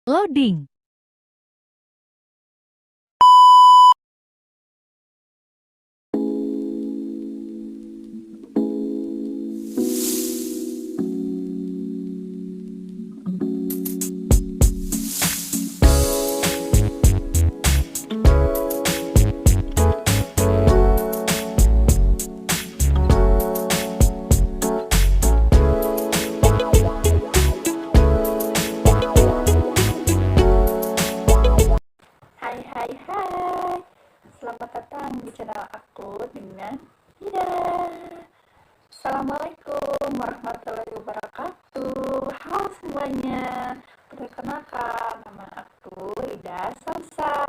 Loading. Hai hai hai, selamat datang di channel aku dengan Hida. Assalamualaikum warahmatullahi wabarakatuh. Halo semuanya, perkenalkan nama aku Hida Samsa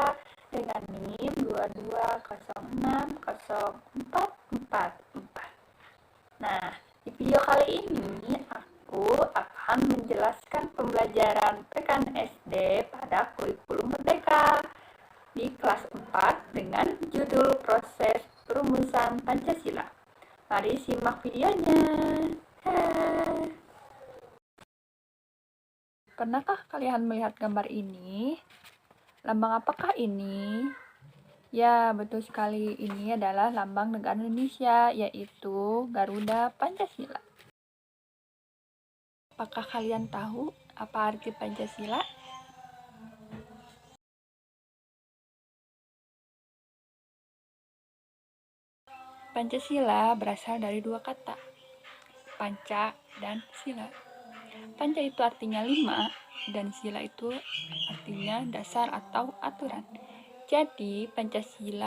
dengan NIM 220606444. Nah, di video kali ini aku akan menjelaskan pembelajaran PKN SD pada kurikulum Merdeka di kelas 4 dengan judul Proses Perumusan Pancasila. Mari simak videonya. Pernahkah kalian melihat gambar ini? Lambang apakah ini? Ya, betul sekali. Ini adalah lambang negara Indonesia, yaitu Garuda Pancasila. Apakah kalian tahu apa arti Pancasila? Pancasila berasal dari dua kata, panca dan sila. Panca itu artinya 5, dan sila itu artinya dasar atau aturan. Jadi, Pancasila,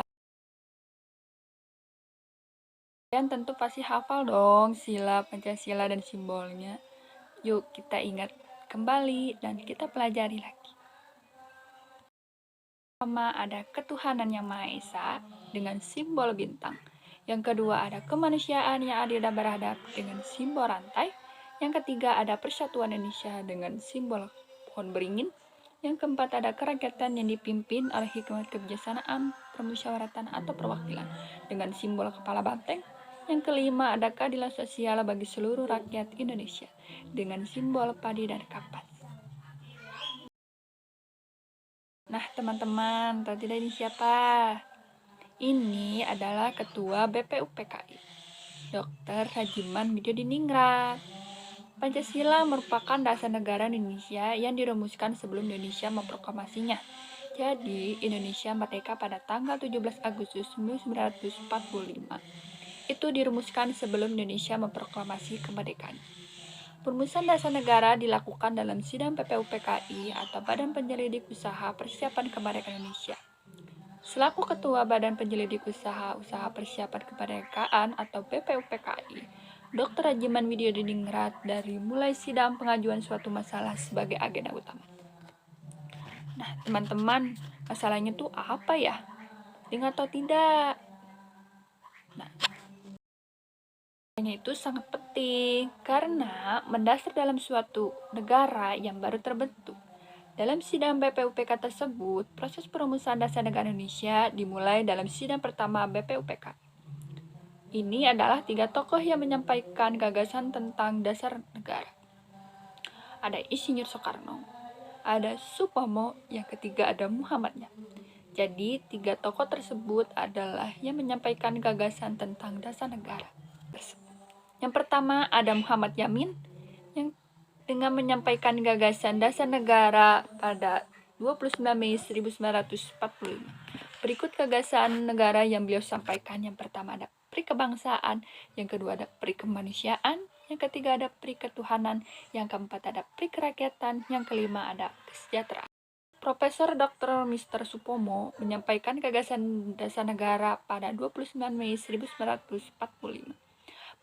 kalian tentu pasti hafal dong sila Pancasila dan simbolnya. Yuk kita ingat kembali dan kita pelajari lagi. Pertama ada ketuhanan yang Maha Esa dengan simbol bintang. Yang kedua ada kemanusiaan yang adil dan beradab dengan simbol rantai. Yang ketiga ada persatuan Indonesia dengan simbol pohon beringin. Yang keempat ada kerakyatan yang dipimpin oleh hikmat kebijaksanaan, permusyawaratan atau perwakilan dengan simbol kepala banteng. Yang kelima ada keadilan sosial bagi seluruh rakyat Indonesia dengan simbol padi dan kapas. Nah teman-teman, tahu tidak ini siapa? Ini adalah Ketua BPUPKI, Dr. Rajiman Widyodiningrat. Pancasila merupakan dasar negara Indonesia yang dirumuskan sebelum Indonesia memproklamasinya. Jadi, Indonesia merdeka pada tanggal 17 Agustus 1945. Itu dirumuskan sebelum Indonesia memproklamasi kemerdekaan. Perumusan dasar negara dilakukan dalam sidang BPUPKI atau Badan Penyelidik Usaha Persiapan Kemerdekaan Indonesia. Selaku Ketua Badan Penyelidik Usaha Persiapan Kemerdekaan atau BPUPKI, Dr. Rajiman Widyodiningrat dari mulai sidang pengajuan suatu masalah sebagai agenda utama. Nah, teman-teman, masalahnya tuh apa ya? Ingat atau tidak? Nah, itu sangat penting karena mendasar dalam suatu negara yang baru terbentuk. Dalam sidang BPUPK tersebut, proses perumusan dasar negara Indonesia dimulai dalam sidang pertama BPUPK. Ini adalah 3 tokoh yang menyampaikan gagasan tentang dasar negara. Ada Insinyur Soekarno, ada Supomo, yang ketiga ada Muhammadnya. Jadi, 3 tokoh tersebut adalah yang menyampaikan gagasan tentang dasar negara. Yang pertama ada Muhammad Yamin, yang dengan menyampaikan gagasan dasar negara pada 29 Mei 1945. Berikut gagasan negara yang beliau sampaikan. Yang pertama ada pri kebangsaan, yang kedua ada pri kemanusiaan, yang ketiga ada pri ketuhanan, yang keempat ada pri kerakyatan, yang kelima ada kesejahteraan. Profesor Dr. Mr. Supomo menyampaikan gagasan dasar negara pada 29 Mei 1945.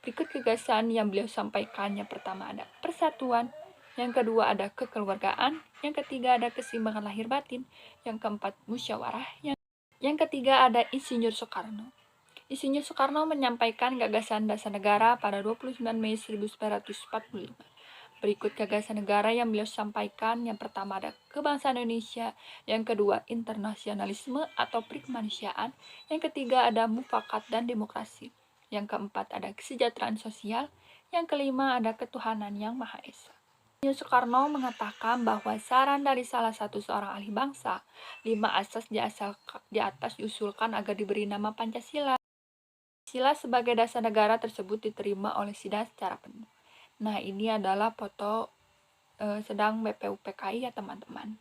Berikut gagasan yang beliau sampaikan. Yang pertama ada persatuan, yang kedua ada kekeluargaan, yang ketiga ada keseimbangan lahir batin, yang keempat musyawarah, yang ketiga ada Insinyur Soekarno. Insinyur Soekarno menyampaikan gagasan dasar negara pada 29 Mei 1945. Berikut gagasan negara yang beliau sampaikan. Yang pertama ada kebangsaan Indonesia, yang kedua internasionalisme atau perikemanusiaan, yang ketiga ada mufakat dan demokrasi, yang keempat ada kesejahteraan sosial, yang kelima ada ketuhanan yang Maha Esa. Soekarno mengatakan bahwa saran dari salah satu seorang ahli bangsa, 5 asas di atas diusulkan agar diberi nama Pancasila. Pancasila sebagai dasar negara tersebut diterima oleh sidang secara penuh. Nah, ini adalah foto sedang BPUPKI ya teman-teman.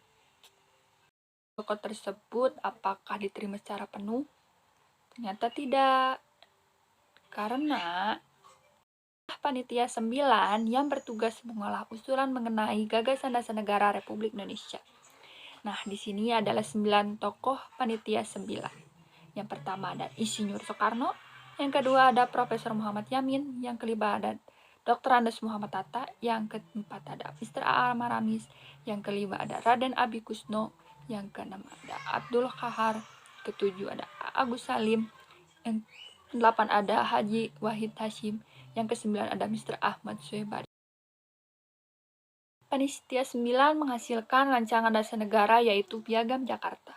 Pokok tersebut apakah diterima secara penuh? Ternyata tidak. Karena Panitia 9 yang bertugas mengolah usulan mengenai gagasan dasar negara Republik Indonesia. Nah, di sini adalah 9 tokoh Panitia 9. Yang pertama ada Insinyur Soekarno, yang kedua ada Profesor Muhammad Yamin, yang kelima ada Dr. Andes Muhammad Hatta, yang keempat ada Mr. A. Maramis, yang kelima ada Raden Abi Kusno, yang keenam ada Abdul Kahar, ketujuh ada Agus Salim, yang ke-8 ada Haji Wahid Hashim, yang ke-9 ada Mr. Ahmad Syebari. Panitia 9 menghasilkan rancangan dasar negara yaitu Piagam Jakarta.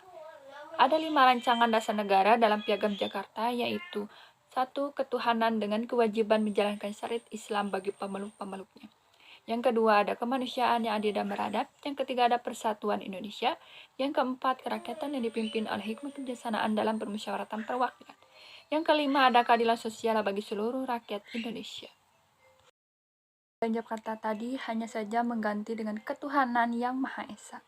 Ada 5 rancangan dasar negara dalam Piagam Jakarta yaitu 1. Ketuhanan dengan kewajiban menjalankan syariat Islam bagi pemeluk-pemeluknya. Yang kedua ada kemanusiaan yang adil dan beradab. Yang ketiga ada persatuan Indonesia. Yang keempat kerakyatan yang dipimpin oleh hikmat kebijaksanaan dalam permusyawaratan perwakilan. Yang kelima ada keadilan sosial bagi seluruh rakyat Indonesia. Dan Jakarta tadi hanya saja mengganti dengan ketuhanan yang Maha Esa.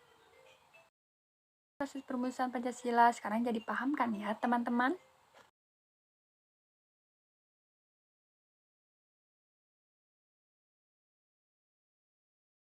Proses perumusan Pancasila sekarang jadi paham kan ya teman-teman?